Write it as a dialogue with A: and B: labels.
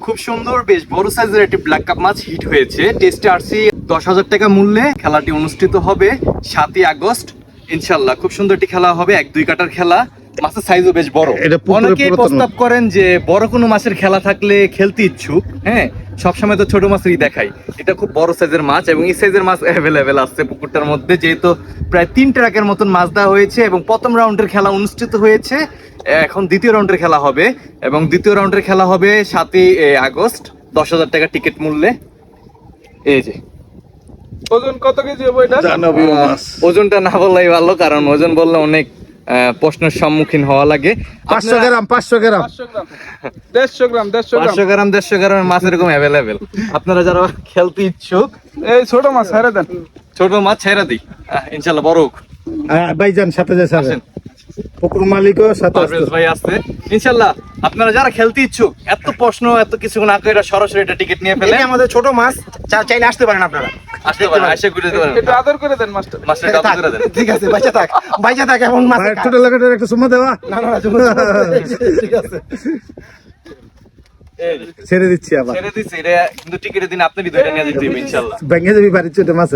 A: খুব সুন্দর বেশ বড় সাইজের একটি ব্ল্যাক কাপ মাছ হিট হয়েছে। টেস্টে আসছি 10,000 টাকা মূল্যে। খেলাটি অনুষ্ঠিত হবে 7ই আগস্ট ইনশাল্লাহ। খুব সুন্দর একটি খেলা হবে, 1-2 কাটার খেলা। মাছের সাইজও বেশ বড়। অনেকেই প্রস্তাব করেন যে বড় কোনো মাছের খেলা থাকলে খেলতে ইচ্ছুক। হ্যাঁ, সবসময় তো ছোট মাছই দেখাই, এটা খুব বড় সাইজের মাছ এবং এই সাইজের মাছ অ্যাভেলেবেল আছে পুকুরটার মধ্যে। যেহেতু প্রায় 3 ট্রাকের মতন মাছ দেওয়া হয়েছে এবং প্রথম রাউন্ডের খেলা অনুষ্ঠিত হয়েছে, এখন দ্বিতীয় রাউন্ডের খেলা হবে এবং দ্বিতীয় রাউন্ডের খেলা হবে 7ই আগস্ট 10,000 টাকা টিকিট মূল্যে। এই যে
B: ওজন কত কেজি হবে এটা?
A: ওজনটা না বললেই ভালো, কারণ ওজন বললে অনেক প্রশ্নের সম্মুখীন হওয়া লাগে।
C: 500 গ্রাম 500 গ্রাম
B: 500 গ্রাম 150 গ্রাম 150 গ্রাম
A: 500 গ্রাম 150 গ্রামের মাছ এরকম অ্যাভেলেবেল। আপনারা যারা খেলতে ইচ্ছুক,
B: এই ছোট মাছ ছেড়ে দেন।
A: ছোট মাছ ছেড়ে দিই, ইনশাল্লাহ বড় হোক।
C: ভাইজান সাথে যাচ্ছে
A: আসেন।
C: পুকুর মালিকও সাথে
A: পারভেজ ভাই আছে ইনশাল্লাহ। আপনারা যারা খেলতে ইচ্ছুক, এত প্রশ্ন এত কিছু না করে সরাসরি এটা টিকিট নিয়ে ফেলে
D: আমাদের ছোট মাছ, চাইলে আসতে পারেন আপনারা।
A: আসতে পারেন, এসে ঘুরে যেতে পারেন।
B: একটু আদর করে দেন মাছটা।
A: মাছটা কাপ করে দেন।
D: ঠিক আছে, বাইচা থাক এবং মাছ
C: ছোট লাগাটার একটা সুমা দেওয়া
D: না ঠিক আছে।
C: ছেড়ে দিচ্ছি আবার
A: ছেড়ে দিচ্ছি এটা, কিন্তু টিকিটের দিন আপনি দুইটা নিয়ে যেতে হবে ইনশাল্লাহ।
C: ভেঙে যাবি বাড়ির ছোট মাছ